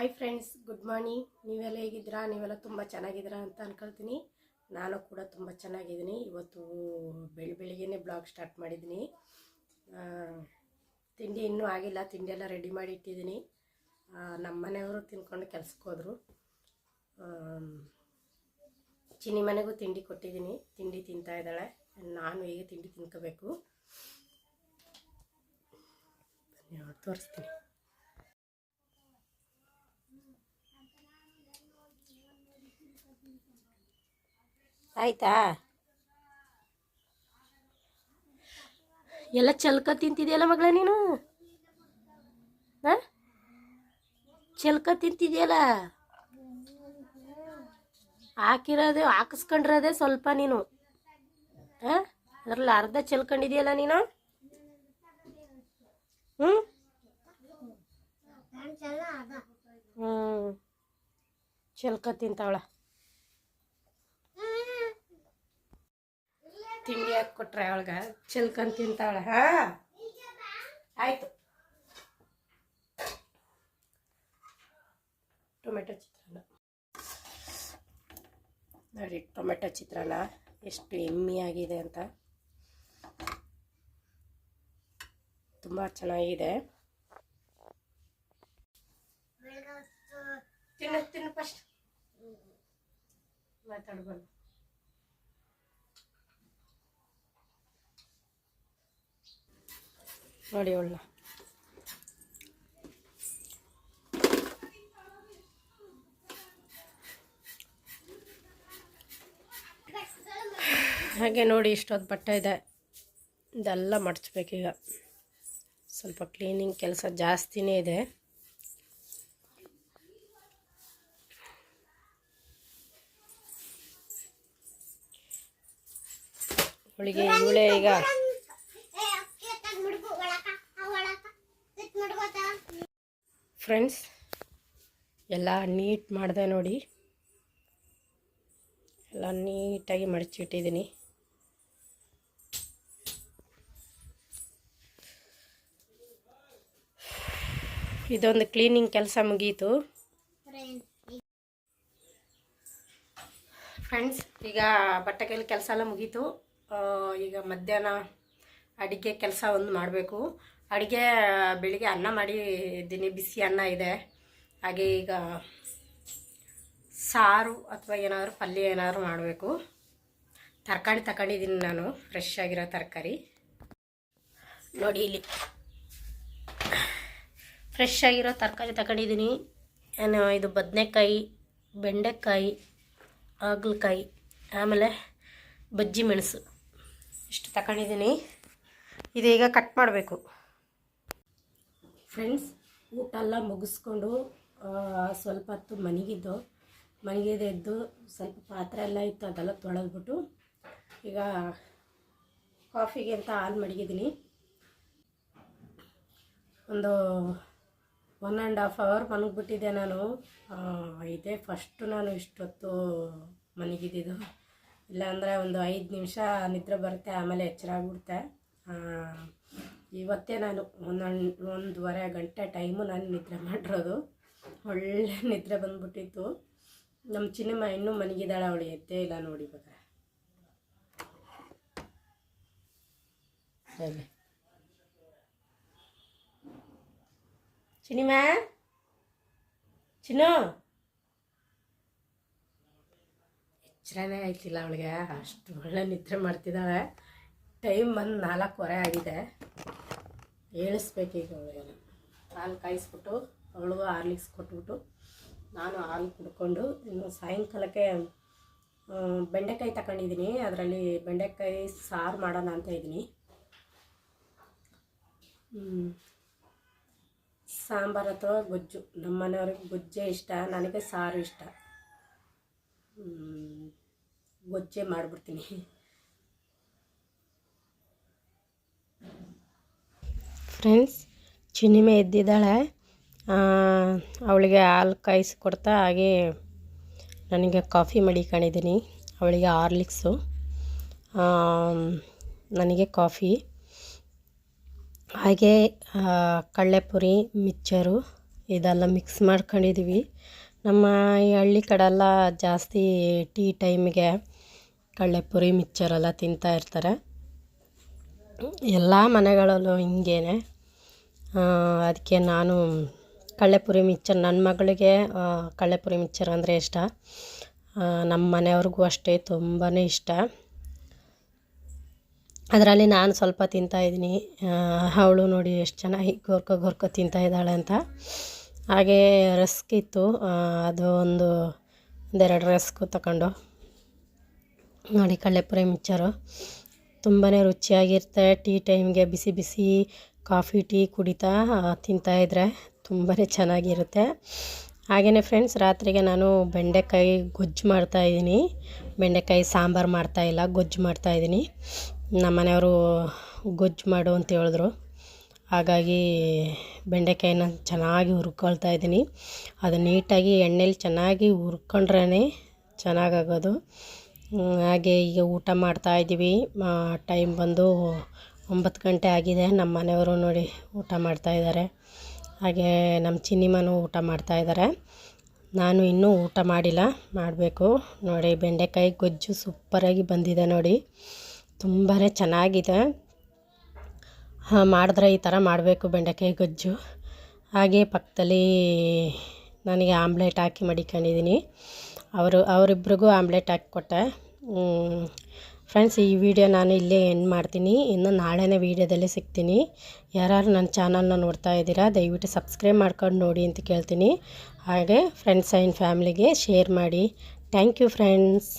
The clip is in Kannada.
Hi friends, good morning. ನೀವೆಲ್ಲ ಹೇಗಿದ್ದೀರಾ? ನೀವೆಲ್ಲ ತುಂಬ ಚೆನ್ನಾಗಿದ್ದೀರಾ ಅಂತ ಅನ್ಕೊಳ್ತೀನಿ. ನಾನು ಕೂಡ ತುಂಬ ಚೆನ್ನಾಗಿದ್ದೀನಿ. ಇವತ್ತು ಬೆಳಿಗ್ಗೆನೇ ಬ್ಲಾಗ್ ಸ್ಟಾರ್ಟ್ ಮಾಡಿದ್ದೀನಿ. ತಿಂಡಿ ಇನ್ನೂ ಆಗಿಲ್ಲ, ತಿಂಡಿ ಎಲ್ಲ ರೆಡಿ ಮಾಡಿ ಇಟ್ಟಿದ್ದೀನಿ. ನಮ್ಮ ಮನೆಯವರು ತಿನ್ಕೊಂಡು ಕೆಲ್ಸಕ್ಕೆ ಹೋದರು. ಚಿನ್ನಿ ಮನೆಗೂ ತಿಂಡಿ ಕೊಟ್ಟಿದ್ದೀನಿ. ತಿಂಡಿ ತಿಂತಾ ಇದ್ದಾಳೆ. ನಾನು ಈಗ ತಿಂಡಿ ತಿನ್ಕೋಬೇಕು. ತೋರಿಸ್ತೀನಿ. ಆಯ್ತಾ? ಎಲ್ಲ ಚಲ್ಕ ತಿಂತಿದೆಯಲ್ಲ ಮಗಳ ನೀನು. ಚಲ್ಕ ತಿಂತಿದೆಯಲ್ಲ, ಹಾಕಿಸ್ಕೊಂಡಿರೋದೆ ಸ್ವಲ್ಪ ನೀನು. ಅದ್ರಲ್ಲಿ ಅರ್ಧ ಚೆಲ್ಕೊಂಡಿದೆಯಲ್ಲ ನೀನು. ಚಲ್ಕ ತಿಂತಾವಳ. ತಿಂಡಿ ಹಾಕಿ ಕೊಟ್ರೆ ಅವಳಿಗೆ ಚೆಲ್ಕಂತ ತಿಂತಾವಳೆ. ಆಯ್ತು. ಟೊಮೆಟೊ ಚಿತ್ರಾನ್ನ ನೋಡಿ. ಟೊಮೆಟೊ ಚಿತ್ರಾನ್ನ ಎಷ್ಟು ಯಮ್ಮಿಯಾಗಿದೆ ಅಂತ. ತುಂಬ ಚೆನ್ನಾಗಿದೆ. ತಿನ್ನು ಫಸ್ಟ್. ಮಾತಾಡ್ಬಾರ್ದು. ನೋಡಿ ಒಳ್ಳೆ ಹಾಗೆ ನೋಡಿ. ಇಷ್ಟೊಂದು ಬಟ್ಟೆ ಇದೆ, ಇದೆಲ್ಲ ಮಡಚ್ಬೇಕೀಗ. ಸ್ವಲ್ಪ ಕ್ಲೀನಿಂಗ್ ಕೆಲಸ ಜಾಸ್ತಿನೇ ಇದೆ. ಅವಳಿಗೆ ಇವಳೇ ಈಗ ಫ್ರೆಂಡ್ಸ್ ಎಲ್ಲ ನೀಟ್ ಮಾಡಿದೆ ನೋಡಿ. ಎಲ್ಲ ನೀಟಾಗಿ ಮಡಚಿಟ್ಟಿದ್ದೀನಿ. ಇದೊಂದು ಕ್ಲೀನಿಂಗ್ ಕೆಲಸ ಮುಗೀತು ಫ್ರೆಂಡ್ಸ್. ಈಗ ಬಟ್ಟೆಗೆಲ್ಲ ಕೆಲಸ ಎಲ್ಲ ಮುಗೀತು. ಈಗ ಮಧ್ಯಾಹ್ನ ಅಡುಗೆ ಕೆಲಸ ಒಂದು ಮಾಡಬೇಕು. ಅಡುಗೆ ಬೆಳಿಗ್ಗೆ ಅನ್ನ ಮಾಡಿದ್ದೀನಿ, ಬಿಸಿ ಅನ್ನ ಇದೆ. ಹಾಗೆ ಈಗ ಸಾರು ಅಥವಾ ಏನಾದರೂ ಪಲ್ಯ ಏನಾದರೂ ಮಾಡಬೇಕು. ತರಕಾರಿ ತಗೊಂಡಿದ್ದೀನಿ ನಾನು, ಫ್ರೆಶ್ ಆಗಿರೋ ತರಕಾರಿ ನೋಡಿ. ಇಲ್ಲಿ ಫ್ರೆಶ್ ಆಗಿರೋ ತರಕಾರಿ ತಗೊಂಡಿದ್ದೀನಿ. ಇದು ಬದನೆಕಾಯಿ, ಬೆಂಡೆಕಾಯಿ, ಹಾಗಲಕಾಯಿ, ಆಮೇಲೆ ಬಜ್ಜಿ ಮೆಣಸು ಇಷ್ಟು ತಗೊಂಡಿದ್ದೀನಿ. ಇದೀಗ ಕಟ್ ಮಾಡಬೇಕು ಫ್ರೆಂಡ್ಸ್. ಊಟ ಎಲ್ಲ ಮುಗಿಸ್ಕೊಂಡು ಸ್ವಲ್ಪ ಹೊತ್ತು ಮನೆಗೆದ್ದು ಸ್ವಲ್ಪ ಪಾತ್ರೆ ಎಲ್ಲ ಇತ್ತು, ಅದೆಲ್ಲ ತೊಳೆದ್ಬಿಟ್ಟು ಈಗ ಕಾಫಿಗೆ ಅಂತ ಹಾಲು ಮಡಗಿದ್ದೀನಿ. ಒಂದು 1.5 ಅವರ್ ಮಲಗಿಬಿಟ್ಟಿದ್ದೆ ನಾನು. ಇದೇ ಫಸ್ಟು ನಾನು ಇಷ್ಟೊತ್ತು ಮಲಗಿದ್ದು. ಇಲ್ಲಾಂದರೆ ಒಂದು 5 ನಿಮಿಷ ನಿದ್ರೆ ಬರುತ್ತೆ, ಆಮೇಲೆ ಎಚ್ಚರ ಆಗ್ಬಿಡುತ್ತೆ. ಇವತ್ತೇ ನಾನು 1.5 ಗಂಟೆ ಟೈಮು ನಾನು ನಿದ್ರೆ ಮಾಡಿರೋದು. ಒಳ್ಳೆ ನಿದ್ರೆ ಬಂದ್ಬಿಟ್ಟಿತ್ತು. ನಮ್ಮ ಚಿನ್ನಮ್ಮ ಇನ್ನೂ ಮಲಗಿದ್ದಾಳೆ, ಅವಳು ಎದ್ದೇ ಇಲ್ಲ ನೋಡಿ. ಬೇಕಾರೆ ಸರಿ ಚಿನಿಮಾ, ಚಿನ್ನು ಎಚ್ಚರನೇ ಆಯ್ತಿಲ್ಲ ಅವಳಿಗೆ. ಅಷ್ಟು ಒಳ್ಳೆ ನಿದ್ರೆ ಮಾಡ್ತಿದ್ದಾಳೆ. ಟೈಮ್ ಬಂದು 4:15 ಆಗಿದೆ. ಏಳಿಸ್ಬೇಕೀಗ ಅವಳಿಗೆಲ್ಲ. ಹಾಲು ಕಾಯಿಸ್ಬಿಟ್ಟು ಅವಳಿಗೂ ಹಾರ್ಲಿಕ್ಸ್ ಕೊಟ್ಬಿಟ್ಟು ನಾನು ಹಾಲು ಕುಡ್ಕೊಂಡು ಇನ್ನು ಸಾಯಂಕಾಲಕ್ಕೆ ಬೆಂಡೆಕಾಯಿ ತಗೊಂಡಿದ್ದೀನಿ. ಅದರಲ್ಲಿ ಬೆಂಡೆಕಾಯಿ ಸಾರು ಮಾಡೋಣ ಅಂತ ಇದ್ದೀನಿ. ಸಾಂಬಾರು ಅಥವಾ ಗೊಜ್ಜು. ನಮ್ಮ ಮನೆಯವ್ರಿಗೆ ಗೊಜ್ಜೆ ಇಷ್ಟ, ನನಗೆ ಸಾರು ಇಷ್ಟ. ಗೊಜ್ಜೆ ಮಾಡಿಬಿಡ್ತೀನಿ. ಫ್ರೆಂಡ್ಸ್, ಚಿನ್ನಿಮೆ ಎದ್ದಿದ್ದಾಳೆ. ಅವಳಿಗೆ ಹಾಲು ಕಾಯಿಸಿಕೊಡ್ತಾ ಹಾಗೆ ನನಗೆ ಕಾಫಿ ಮಡಿಕೊಂಡಿದ್ದೀನಿ. ಅವಳಿಗೆ ಹಾರ್ಲಿಕ್ಸು, ನನಗೆ ಕಾಫಿ. ಹಾಗೆ ಕಡಲೆಪುರಿ, ಮಿಕ್ಚರು ಇದೆಲ್ಲ ಮಿಕ್ಸ್ ಮಾಡ್ಕೊಂಡಿದ್ದೀವಿ. ನಮ್ಮ ಈ ಹಳ್ಳಿ ಕಡೆ ಎಲ್ಲ ಜಾಸ್ತಿ ಟೀ ಟೈಮಿಗೆ ಕಡಲೆಪುರಿ ಮಿಕ್ಚರೆಲ್ಲ ತಿಂತಾಯಿರ್ತಾರೆ. ಎಲ್ಲ ಮನೆಗಳಲ್ಲೂ ಹಿಂಗೇನೆ. ಅದಕ್ಕೆ ನಾನು ಕಡಲೆಪುರಿ ಮಿಕ್ಚರ್, ನನ್ನ ಮಗಳಿಗೆ ಕಡಲೆಪುರಿ ಮಿಕ್ಚರ್ ಅಂದರೆ ಇಷ್ಟ. ನಮ್ಮ ಮನೆಯವ್ರಿಗೂ ಅಷ್ಟೇ ತುಂಬಾ ಇಷ್ಟ. ಅದರಲ್ಲಿ ನಾನು ಸ್ವಲ್ಪ ತಿಂತಾಯಿದ್ದೀನಿ. ಅವಳು ನೋಡಿ ಎಷ್ಟು ಚೆನ್ನಾಗಿ ಗೊರ್ಕೊ ತಿಂತಾಯಿದ್ದಾಳೆ ಅಂತ. ಹಾಗೇ ರಸ್ಕ್ ಇತ್ತು, ಅದು ಒಂದೆರಡು ರಸ್ಕು ತಗೊಂಡು ನೋಡಿ. ಕಡಲೆಪುರಿ ಮಿಕ್ಚರು ತುಂಬಾ ರುಚಿಯಾಗಿರುತ್ತೆ. ಟೀ ಟೈಮ್ಗೆ ಬಿಸಿ ಬಿಸಿ ಕಾಫಿ ಟೀ ಕುಡಿತಾ ತಿಂತಾಯಿದ್ರೆ ತುಂಬಾ ಚೆನ್ನಾಗಿರುತ್ತೆ. ಹಾಗೆಯೇ ಫ್ರೆಂಡ್ಸ್, ರಾತ್ರಿಗೆ ನಾನು ಬೆಂಡೆಕಾಯಿ ಗೊಜ್ಜು ಮಾಡ್ತಾಯಿದ್ದೀನಿ. ಬೆಂಡೆಕಾಯಿ ಸಾಂಬಾರು ಮಾಡ್ತಾಯಿಲ್ಲ, ಗೊಜ್ಜು ಮಾಡ್ತಾಯಿದ್ದೀನಿ. ನಮ್ಮ ಮನೆಯವರು ಗೊಜ್ಜು ಮಾಡು ಅಂತ ಹೇಳಿದ್ರು. ಹಾಗಾಗಿ ಬೆಂಡೆಕಾಯಿನ ಚೆನ್ನಾಗಿ ಹುರ್ಕೊಳ್ತಾ ಇದ್ದೀನಿ. ಅದು ನೀಟಾಗಿ ಎಣ್ಣೆಲಿ ಚೆನ್ನಾಗಿ ಹುರ್ಕೊಂಡ್ರೇ ಚೆನ್ನಾಗಾಗೋದು. ಹಾಗೆ ಈಗ ಊಟ ಮಾಡ್ತಾಯಿದ್ದೀವಿ. ಟೈಮ್ ಬಂದು 9 ಗಂಟೆ ಆಗಿದೆ. ನಮ್ಮ ಮನೆಯವರು ನೋಡಿ ಊಟ ಮಾಡ್ತಾಯಿದ್ದಾರೆ. ಹಾಗೆ ನಮ್ಮ ಚಿನ್ನಿಮನು ಊಟ ಮಾಡ್ತಾಯಿದ್ದಾರೆ. ನಾನು ಇನ್ನೂ ಊಟ ಮಾಡಿಲ್ಲ, ಮಾಡಬೇಕು. ನೋಡಿ ಬೆಂಡೆಕಾಯಿ ಗೊಜ್ಜು ಸೂಪರಾಗಿ ಬಂದಿದೆ ನೋಡಿ, ತುಂಬಾ ಚೆನ್ನಾಗಿದೆ. ಮಾಡಿದ್ರೆ ಈ ಥರ ಮಾಡಬೇಕು ಬೆಂಡೆಕಾಯಿ ಗೊಜ್ಜು. ಹಾಗೆ ಪಕ್ಕದಲ್ಲಿ ನನಗೆ ಆಮ್ಲೆಟ್ ಹಾಕಿ ಮಡಿಕೊಂಡಿದ್ದೀನಿ. ಅವರಿಬ್ರಿಗೂ ಆಮ್ಲೆಟ್ ಹಾಕಿ ಕೊಟ್ಟೆ. ಫ್ರೆಂಡ್ಸ್, ಈ ವಿಡಿಯೋ ನಾನು ಇಲ್ಲೇ ಎಂಡ್ ಮಾಡ್ತೀನಿ. ಇನ್ನು ನಾಳೆನೇ ವೀಡಿಯೋದಲ್ಲಿ ಸಿಗ್ತೀನಿ. ಯಾರು ನನ್ನ ಚಾನಲ್ನ ನೋಡ್ತಾ ಇದ್ದೀರಾ ದಯವಿಟ್ಟು ಸಬ್ಸ್ಕ್ರೈಬ್ ಮಾಡ್ಕೊಂಡು ನೋಡಿ ಅಂತ ಕೇಳ್ತೀನಿ. ಹಾಗೆ ಫ್ರೆಂಡ್ಸ್ ಆ್ಯಂಡ್ ಫ್ಯಾಮ್ಲಿಗೆ ಶೇರ್ ಮಾಡಿ. Thank you friends.